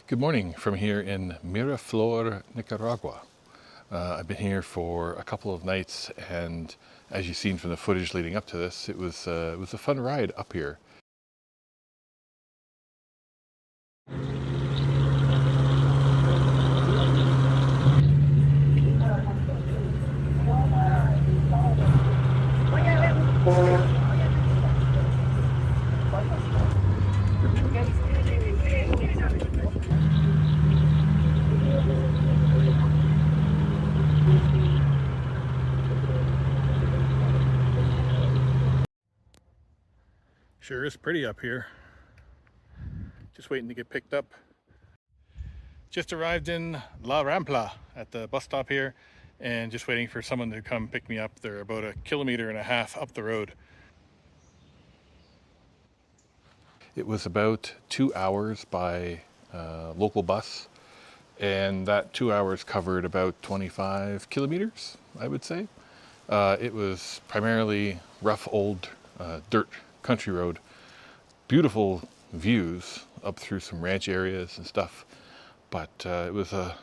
Good morning from here in Miraflor, Nicaragua. I've been here for a couple of nights, and as you've seen from the footage leading up to this, it was a fun ride up here. Sure is pretty up here. Just waiting to get picked up. Just arrived in La Rampla at the bus stop here, and just waiting for someone to come pick me up. They're about 1.5 kilometers up the road. It was about 2 hours by local bus, and that 2 hours covered about 25 kilometers, I would say. It was primarily rough old dirt country road. Beautiful views up through some ranch areas and stuff, but it was a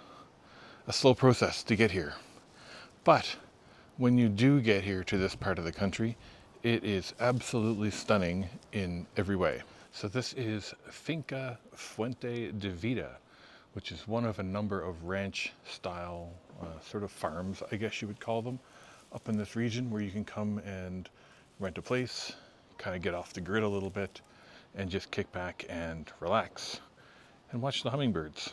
slow process to get here. But when you do get here to this part of the country, it is absolutely stunning in every way. So this is Finca Fuente de Vida, which is one of a number of ranch style sort of farms, I guess you would call them, up in this region, where you can come and rent a place, kind of get off the grid a little bit, and just kick back and relax and watch the hummingbirds.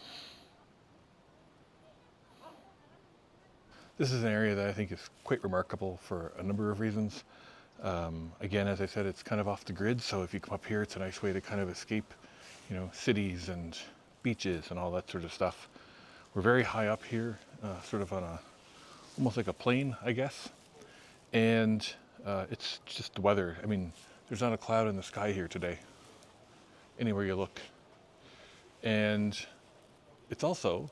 This is an area that I think is quite remarkable for a number of reasons. Again, as I said, it's kind of off the grid, so if you come up here, it's a nice way to kind of escape, cities and beaches and all that sort of stuff. We're very high up here, sort of on almost like a plane, I guess. And it's just the weather. I mean, there's not a cloud in the sky here today, anywhere you look. And it's also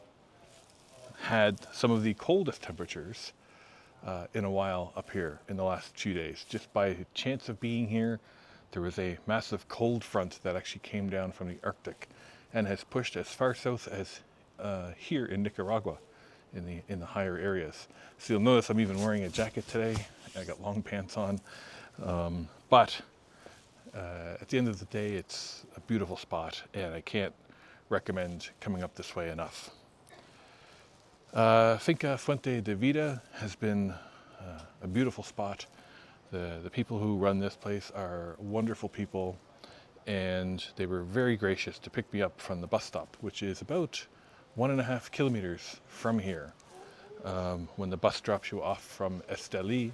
had some of the coldest temperatures in a while up here in the last few days. Just by chance of being here, there was a massive cold front that actually came down from the Arctic and has pushed as far south as here in Nicaragua, in the higher areas. So you'll notice I'm even wearing a jacket today. I got long pants on, but at the end of the day, it's a beautiful spot, and I can't recommend coming up this way enough. Finca Fuente de Vida has been a beautiful spot. The people who run this place are wonderful people, and they were very gracious to pick me up from the bus stop, which is about 1.5 kilometers from here. When the bus drops you off from Esteli,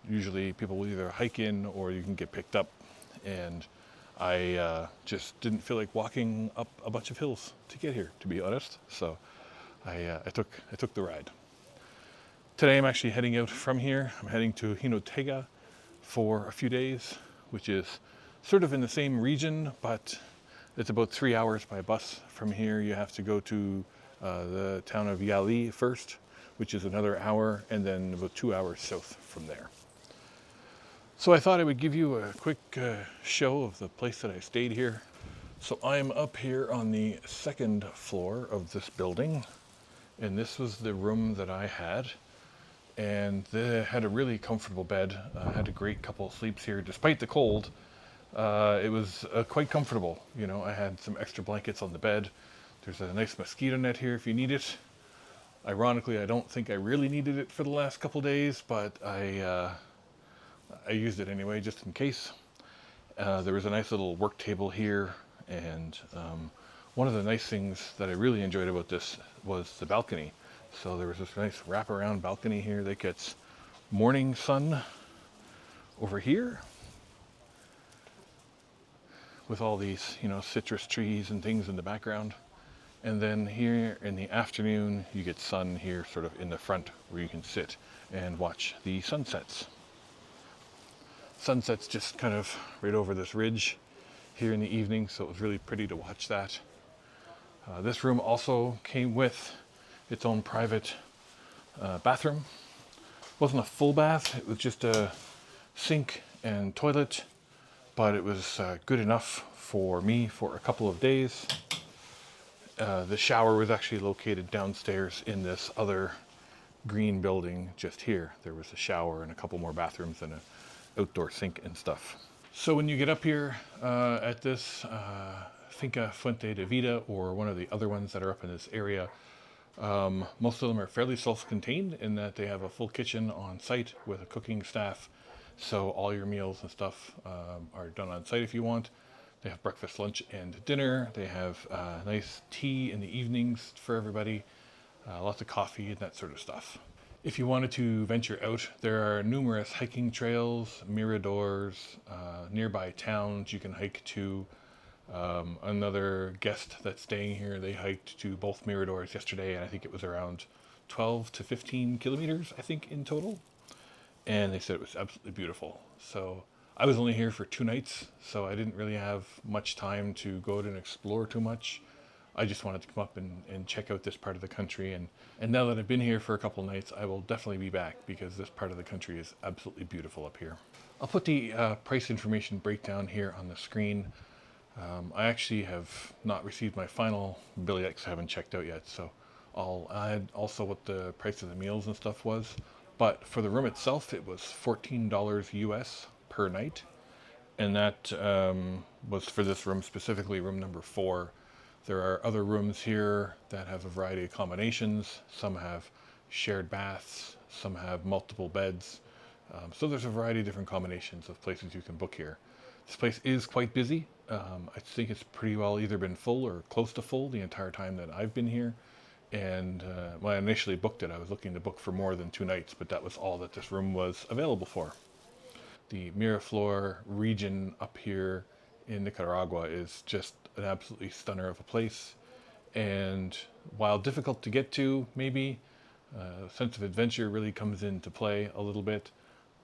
usually people will either hike in or you can get picked up. And I just didn't feel like walking up a bunch of hills to get here, to be honest. So I took the ride. Today I'm actually heading out from here. I'm heading to Jinotega for a few days, which is sort of in the same region, but it's about 3 hours by bus from here. You have to go to the town of Yali first, which is another hour, and then about 2 hours south from there. So I thought I would give you a quick show of the place that I stayed here. So I'm up here on the 2nd floor of this building, and this was the room that I had. And they had a really comfortable bed. I had a great couple of sleeps here, despite the cold. It was quite comfortable. I had some extra blankets on the bed. There's a nice mosquito net here if you need it. Ironically, I don't think I really needed it for the last couple days, but I used it anyway, just in case. There was a nice little work table here, and one of the nice things that I really enjoyed about this was the balcony. So there was this nice wraparound balcony here that gets morning sun over here, with all these, citrus trees and things in the background. And then here in the afternoon, you get sun here sort of in the front, where you can sit and watch the sunsets. Sunset's just kind of right over this ridge here in the evening, so it was really pretty to watch that. This room also came with its own private bathroom. It wasn't a full bath, it was just a sink and toilet, but it was good enough for me for a couple of days. The shower was actually located downstairs in this other green building just here. There was a shower and a couple more bathrooms and an outdoor sink and stuff. So when you get up here at this Finca Fuente de Vida, or one of the other ones that are up in this area, most of them are fairly self-contained in that they have a full kitchen on site with a cooking staff. So all your meals and stuff are done on site if you want. They have breakfast, lunch, and dinner. They have nice tea in the evenings for everybody, lots of coffee and that sort of stuff. If you wanted to venture out, there are numerous hiking trails, miradors, nearby towns you can hike to. Another guest that's staying here, they hiked to both miradors yesterday, and I think it was around 12 to 15 kilometers, I think, in total. And they said it was absolutely beautiful. So I was only here for 2 nights, so I didn't really have much time to go out and explore too much. I just wanted to come up and check out this part of the country. And now that I've been here for a couple nights, I will definitely be back because this part of the country is absolutely beautiful up here. I'll put the price information breakdown here on the screen. I actually have not received my final bill yet because I haven't checked out yet. So I'll add also what the price of the meals and stuff was. But for the room itself, it was $14 US per night. And that was for this room specifically, room number 4. There are other rooms here that have a variety of combinations. Some have shared baths, some have multiple beds. So there's a variety of different combinations of places you can book here. This place is quite busy. I think it's pretty well either been full or close to full the entire time that I've been here. And when I initially booked it, I was looking to book for more than 2 nights, but that was all that this room was available for. The Miraflor region up here in Nicaragua is just an absolutely stunner of a place. And while difficult to get to, maybe, sense of adventure really comes into play a little bit,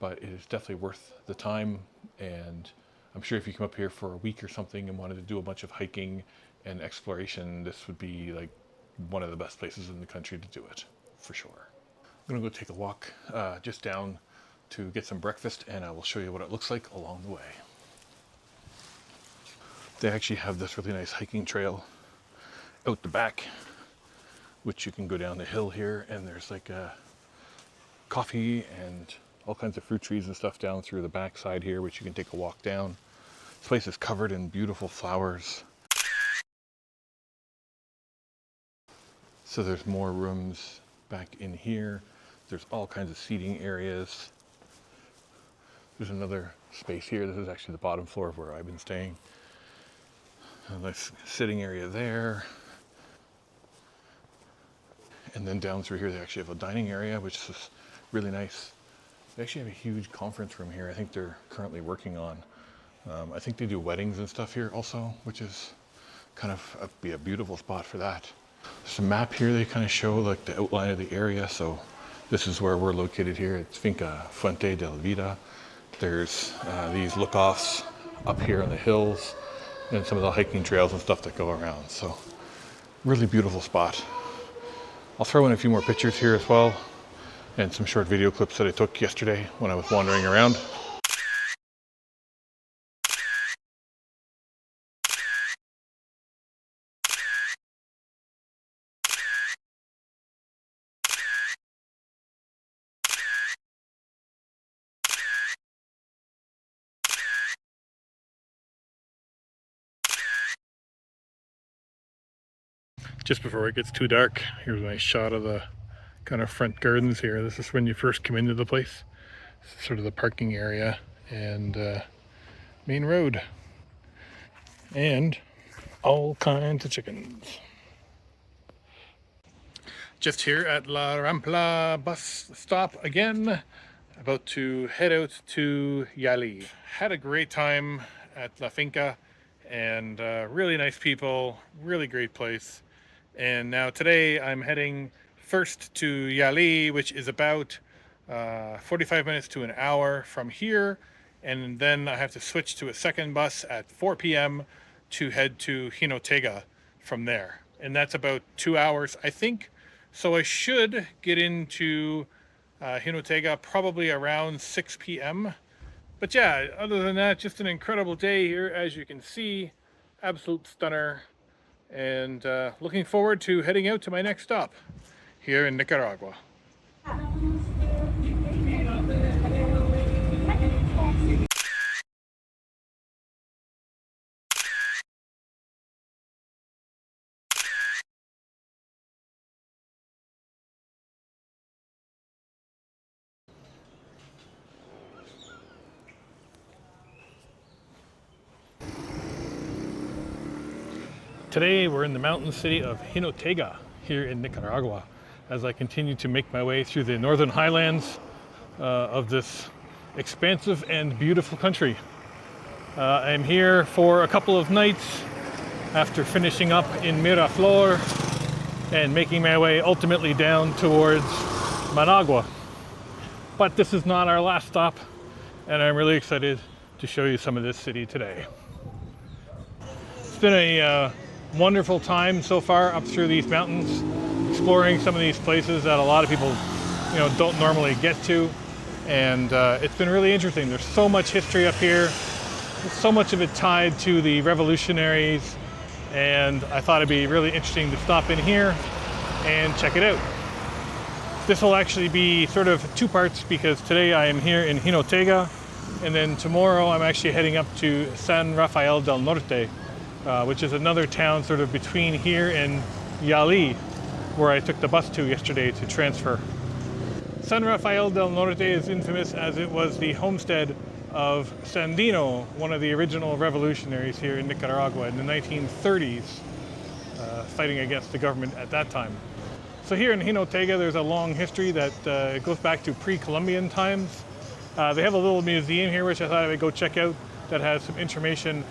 but it is definitely worth the time. And I'm sure if you come up here for a week or something and wanted to do a bunch of hiking and exploration, this would be like one of the best places in the country to do it, for sure. I'm gonna go take a walk just down to get some breakfast, and I will show you what it looks like along the way. They actually have this really nice hiking trail out the back, which you can go down the hill here, and there's like a coffee and all kinds of fruit trees and stuff down through the back side here, which you can take a walk down. This place is covered in beautiful flowers. So there's more rooms back in here. There's all kinds of seating areas. There's another space here. This is actually the bottom floor of where I've been staying. A nice sitting area there. And then down through here, they actually have a dining area, which is really nice. They actually have a huge conference room here. I think they're currently working on. I think they do weddings and stuff here also, which is kind of be a beautiful spot for that. There's a map here. They kind of show like the outline of the area. So this is where we're located here. It's Finca Fuente de Vida. There's these look-offs up here on the hills and some of the hiking trails and stuff that go around. So really beautiful spot. I'll throw in a few more pictures here as well, and some short video clips that I took yesterday when I was wandering around. Just before it gets too dark, here's a nice shot of the kind of front gardens here. This is when you first come into the place. This is sort of the parking area and main road. And all kinds of chickens. Just here at La Rampla bus stop again. About to head out to Yali. Had a great time at La Finca, and really nice people, really great place. And now today I'm heading first to Yali, which is about 45 minutes to an hour from here. And then I have to switch to a second bus at 4 p.m. to head to Jinotega from there. And that's about 2 hours, I think. So I should get into Jinotega probably around 6 p.m. But yeah, other than that, just an incredible day here, as you can see. absolute stunner, and looking forward to heading out to my next stop here in Nicaragua. Today we're in the mountain city of Jinotega here in Nicaragua as I continue to make my way through the Northern Highlands of this expansive and beautiful country. I'm here for a couple of nights after finishing up in Miraflor and making my way ultimately down towards Managua. But this is not our last stop, and I'm really excited to show you some of this city today. It's been a wonderful time so far up through these mountains, exploring some of these places that a lot of people, don't normally get to, and it's been really interesting. There's so much history up here, so much of it tied to the revolutionaries, and I thought it'd be really interesting to stop in here and check it out. This will actually be sort of two parts because today I am here in Jinotega, and then tomorrow I'm actually heading up to San Rafael del Norte, which is another town sort of between here and Yali, where I took the bus to yesterday to transfer. San Rafael del Norte is infamous as it was the homestead of Sandino, one of the original revolutionaries here in Nicaragua in the 1930s, fighting against the government at that time. So here in Jinotega, there's a long history that goes back to pre-Columbian times. They have a little museum here, which I thought I would go check out, that has some information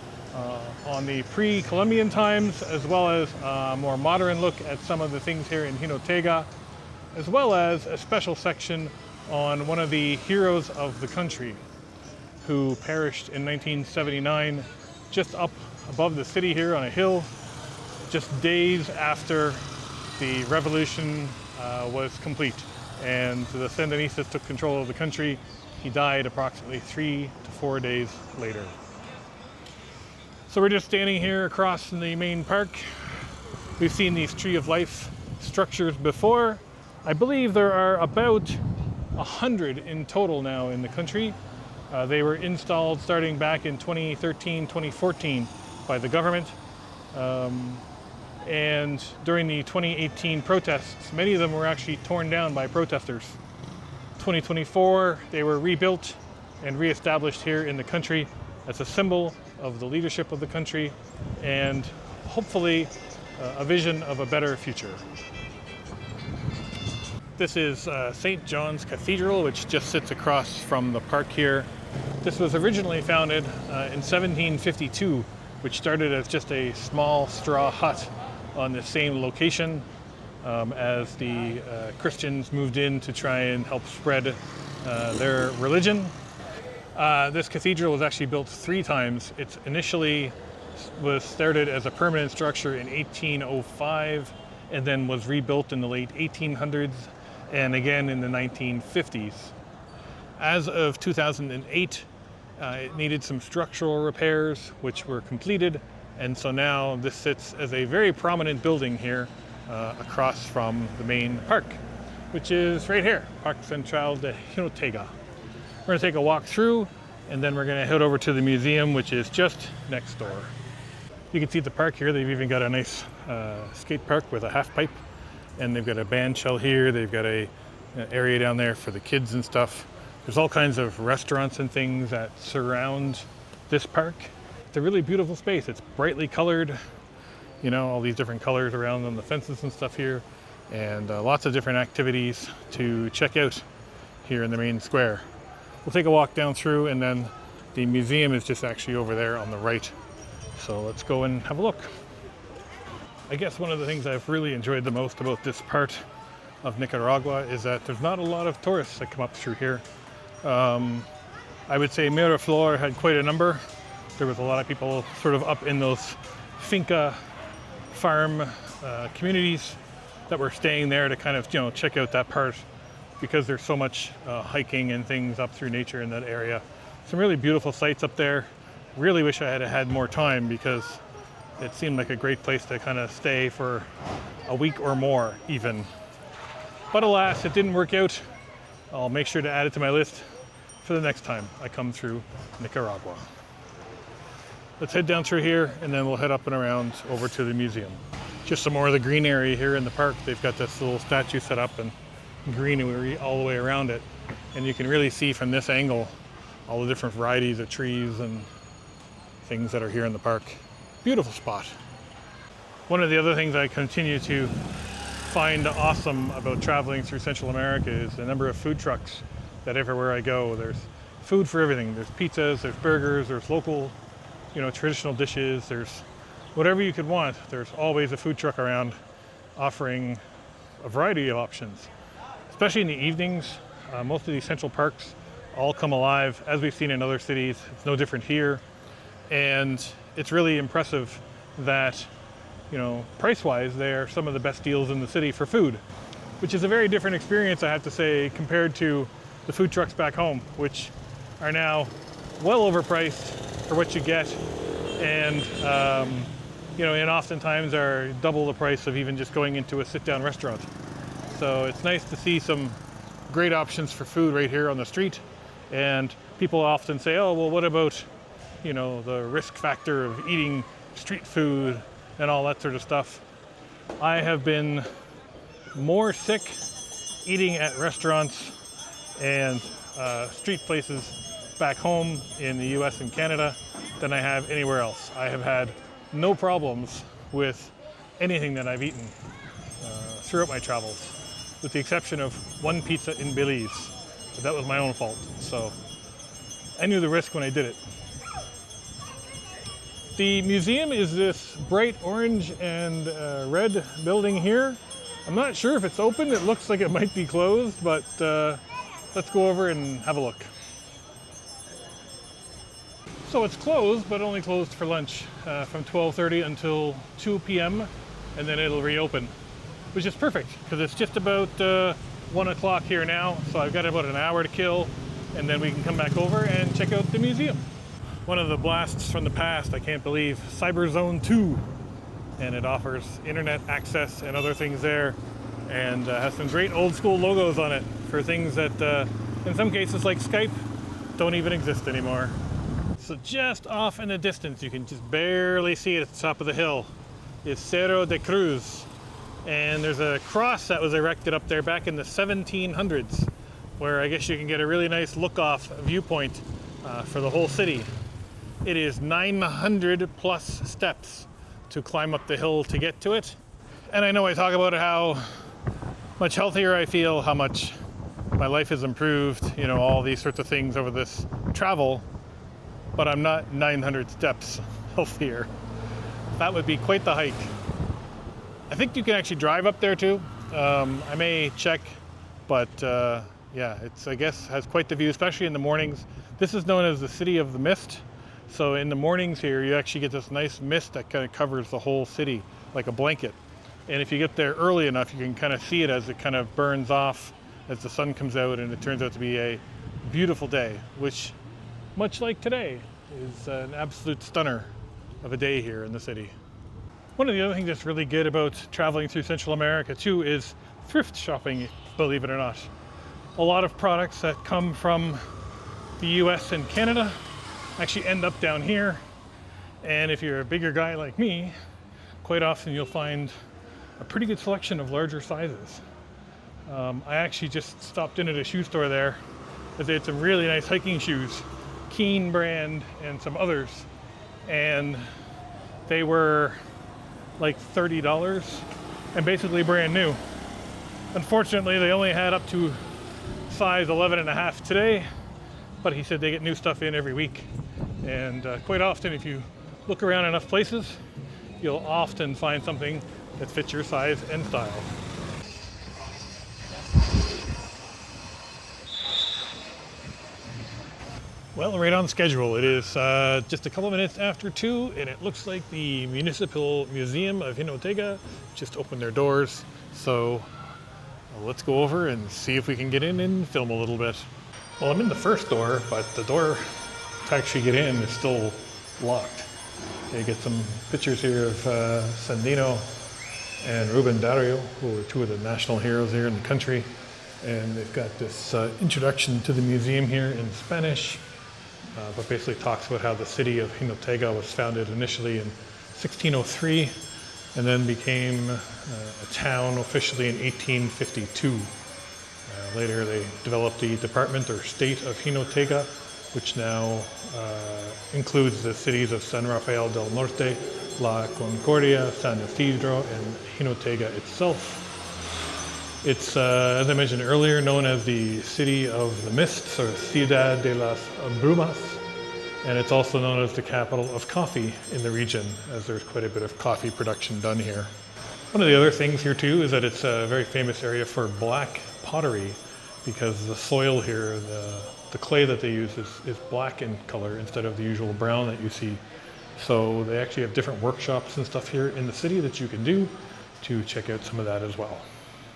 on the pre-Columbian times, as well as a more modern look at some of the things here in Jinotega, as well as a special section on one of the heroes of the country who perished in 1979, just up above the city here on a hill, just days after the revolution was complete and the Sandinistas took control of the country. He died approximately 3 to 4 days later. So we're just standing here across the main park. We've seen these Tree of Life structures before. I believe there are about 100 in total now in the country. They were installed starting back in 2013, 2014 by the government. And during the 2018 protests, many of them were actually torn down by protesters. 2024, they were rebuilt and reestablished here in the country as a symbol of the leadership of the country and hopefully a vision of a better future. This is St. John's Cathedral, which just sits across from the park here. This was originally founded in 1752, which started as just a small straw hut on the same location as the Christians moved in to try and help spread their religion. This cathedral was actually built 3 times. It initially was started as a permanent structure in 1805 and then was rebuilt in the late 1800s and again in the 1950s. As of 2008, it needed some structural repairs, which were completed, and so now this sits as a very prominent building here across from the main park, which is right here, Parque Central de Jinotega. We're going to take a walk through, and then we're going to head over to the museum, which is just next door. You can see the park here. They've even got a nice skate park with a half pipe, and they've got a band shell here. They've got an area down there for the kids and stuff. There's all kinds of restaurants and things that surround this park. It's a really beautiful space. It's brightly colored, all these different colors around on the fences and stuff here, and lots of different activities to check out here in the main square. We'll take a walk down through, and then the museum is just actually over there on the right. So let's go and have a look. I guess one of the things I've really enjoyed the most about this part of Nicaragua is that there's not a lot of tourists that come up through here. I would say Miraflor had quite a number. There was a lot of people sort of up in those finca farm communities that were staying there to kind of check out that part, because there's so much hiking and things up through nature in that area. Some really beautiful sights up there. Really wish I had had more time because it seemed like a great place to kind of stay for a week or more even. But alas, it didn't work out. I'll make sure to add it to my list for the next time I come through Nicaragua. Let's head down through here and then we'll head up and around over to the museum. Just some more of the green area here in the park. They've got this little statue set up and greenery all the way around it. And you can really see from this angle all the different varieties of trees and things that are here in the park. Beautiful spot. One of the other things I continue to find awesome about traveling through Central America is the number of food trucks that everywhere I go, there's food for everything. There's pizzas, there's burgers, there's local, traditional dishes, there's whatever you could want. There's always a food truck around offering a variety of options. Especially in the evenings, most of these central parks all come alive, as we've seen in other cities. It's no different here. And it's really impressive that, price-wise, they're some of the best deals in the city for food, which is a very different experience, I have to say, compared to the food trucks back home, which are now well overpriced for what you get, and and oftentimes are double the price of even just going into a sit-down restaurant. So it's nice to see some great options for food right here on the street. And people often say, oh, well, what about, the risk factor of eating street food and all that sort of stuff. I have been more sick eating at restaurants and street places back home in the US and Canada than I have anywhere else. I have had no problems with anything that I've eaten throughout my travels, with the exception of one pizza in Belize. But that was my own fault, so I knew the risk when I did it. The museum is this bright orange and red building here. I'm not sure if it's open. It looks like it might be closed, but let's go over and have a look. So it's closed, but only closed for lunch from 12:30 until 2 p.m. and then it'll reopen, which is perfect because it's just about 1 o'clock here now. So I've got about an hour to kill and then we can come back over and check out the museum. One of the blasts from the past, I can't believe, Cyber Zone 2. And it offers internet access and other things there, and has some great old school logos on it for things that, in some cases like Skype, don't even exist anymore. So just off in the distance, you can just barely see it at the top of the hill, is Cerro de Cruz. And there's a cross that was erected up there back in the 1700s, where I guess you can get a really nice look-off viewpoint for the whole city. It is 900 plus steps to climb up the hill to get to it. And I know I talk about how much healthier I feel, how much my life has improved, all these sorts of things over this travel, but I'm not 900 steps healthier. That would be quite the hike. I think you can actually drive up there too. I may check, but yeah, I guess has quite the view, especially in the mornings. This is known as the City of the Mist. So in the mornings here, you actually get this nice mist that kind of covers the whole city like a blanket. And if you get there early enough, you can kind of see it as it kind of burns off as the sun comes out, and it turns out to be a beautiful day, which, much like today, is an absolute stunner of a day here in the city. One of the other things that's really good about traveling through Central America too is thrift shopping, believe it or not. A lot of products that come from the US and Canada actually end up down here, and if you're a bigger guy like me, quite often you'll find a pretty good selection of larger sizes. I actually just stopped in at a shoe store there because they had some really nice hiking shoes, Keen brand and some others, and they were like $30 and basically brand new. Unfortunately, they only had up to size 11.5 today, but he said they get new stuff in every week. And quite often, if you look around enough places, you'll often find something that fits your size and style. Well, right on schedule. It is just a couple minutes after 2, and it looks like the Municipal Museum of Jinotega just opened their doors. So let's go over and see if we can get in and film a little bit. Well, I'm in the first door, but the door to actually get in is still locked. You get some pictures here of Sandino and Ruben Dario, who were two of the national heroes here in the country. And they've got this introduction to the museum here in Spanish, but basically talks about how the city of Jinotega was founded initially in 1603 and then became a town officially in 1852. Later they developed the department or state of Jinotega, which now includes the cities of San Rafael del Norte, La Concordia, San Isidro, and Jinotega itself. It's, as I mentioned earlier, known as the City of the Mists, or Ciudad de las Brumas, and it's also known as the capital of coffee in the region, as there's quite a bit of coffee production done here. One of the other things here too is that it's a very famous area for black pottery, because the soil here, the clay that they use is black in color instead of the usual brown that you see. So they actually have different workshops and stuff here in the city that you can do to check out some of that as well.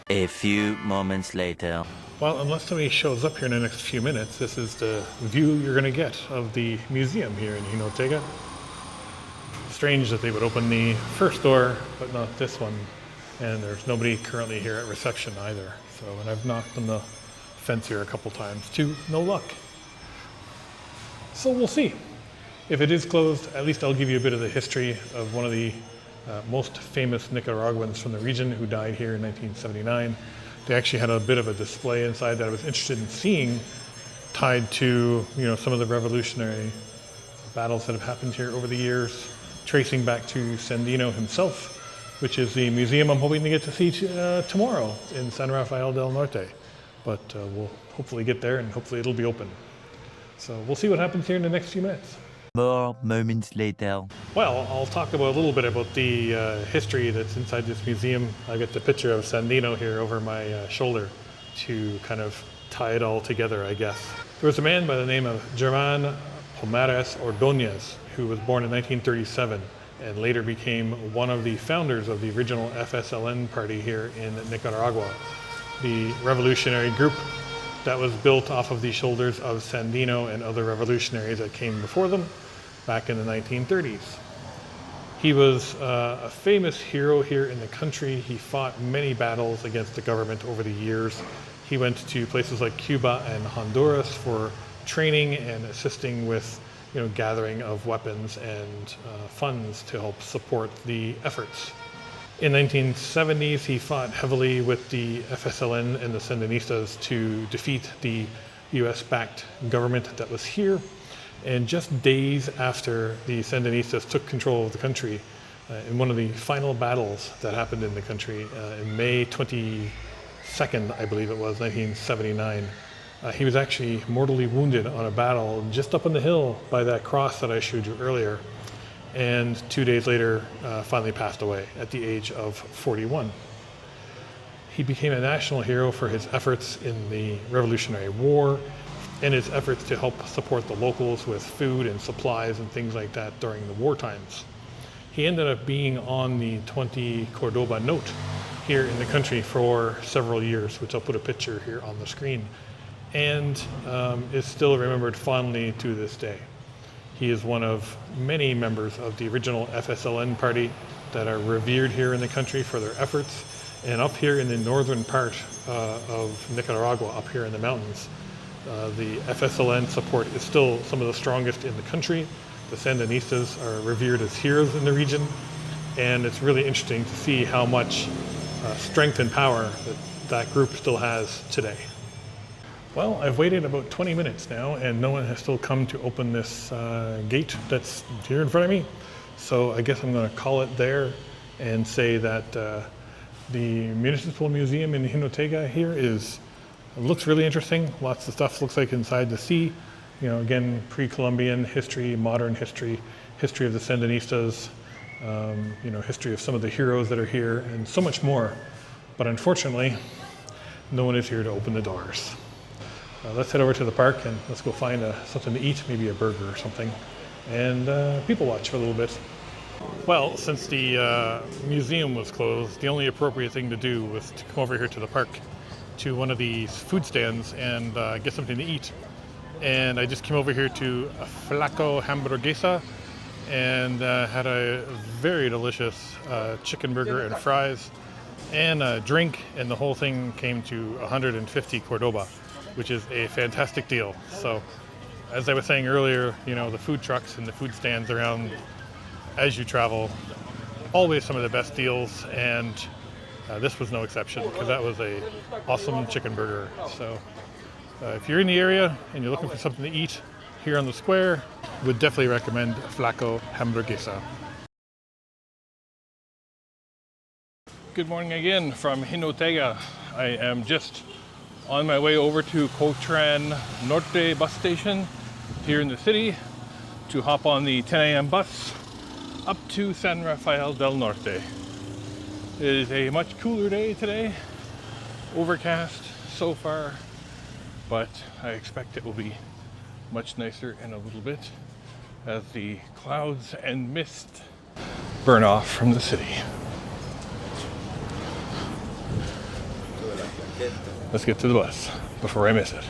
A few moments later. Well, unless somebody shows up here in the next few minutes, this is the view you're going to get of the museum here in Jinotega. Strange that they would open the first door, but not this one. And there's nobody currently here at reception either. So, and I've knocked on the fence here a couple times too, no luck. So we'll see. If it is closed, at least I'll give you a bit of the history of one of the most famous Nicaraguans from the region who died here in 1979. They actually had a bit of a display inside that I was interested in seeing, tied to some of the revolutionary battles that have happened here over the years, tracing back to Sandino himself, which is the museum I'm hoping to get to see tomorrow in San Rafael del Norte. But we'll hopefully get there and hopefully it'll be open. So we'll see what happens here in the next few minutes. More moments later. Well, I'll talk about a little bit about the history that's inside this museum. I got the picture of Sandino here over my shoulder to kind of tie it all together, I guess. There was a man by the name of Germán Pomares Ordóñez, who was born in 1937 and later became one of the founders of the original FSLN party here in Nicaragua, the revolutionary group that was built off of the shoulders of Sandino and other revolutionaries that came before them back in the 1930s. He was a famous hero here in the country. He fought many battles against the government over the years. He went to places like Cuba and Honduras for training and assisting with gathering of weapons and funds to help support the efforts. In the 1970s, he fought heavily with the FSLN and the Sandinistas to defeat the US-backed government that was here. And just days after the Sandinistas took control of the country, in one of the final battles that happened in the country, in May 22nd, I believe it was, 1979, he was actually mortally wounded on a battle just up on the hill by that cross that I showed you earlier. And 2 days later, finally passed away at the age of 41. He became a national hero for his efforts in the Revolutionary War and his efforts to help support the locals with food and supplies and things like that during the war times. He ended up being on the 20 Cordoba note here in the country for several years, which I'll put a picture here on the screen, and is still remembered fondly to this day. He is one of many members of the original FSLN party that are revered here in the country for their efforts. And up here in the northern part of Nicaragua, up here in the mountains, the FSLN support is still some of the strongest in the country. The Sandinistas are revered as heroes in the region. And it's really interesting to see how much strength and power that group still has today. Well, I've waited about 20 minutes now and no one has still come to open this gate that's here in front of me. So I guess I'm going to call it there and say that the Municipal Museum in Jinotega here looks really interesting. Lots of stuff looks like inside the sea. Again, pre-Columbian history, modern history, history of the Sandinistas, history of some of the heroes that are here and so much more. But unfortunately, no one is here to open the doors. Let's head over to the park and let's go find something to eat, maybe a burger or something, and people watch for a little bit. Well, since the museum was closed, the only appropriate thing to do was to come over here to the park, to one of these food stands and get something to eat. And I just came over here to a Flaco Hamburguesa, and had a very delicious chicken burger and fries and a drink, and the whole thing came to 150 Cordoba, which is a fantastic deal. So as I was saying earlier, you know, the food trucks and the food stands around as you travel, always some of the best deals, and this was no exception because that was a awesome chicken burger. So if you're in the area and you're looking for something to eat here on the square, would definitely recommend Flaco Hamburguesa. Good morning again from Jinotega. I am just on my way over to Cotran Norte bus station here in the city to hop on the 10 a.m. bus up to San Rafael del Norte. It is a much cooler day today, overcast so far, but I expect it will be much nicer in a little bit as the clouds and mist burn off from the city. Let's get to the bus before I miss it.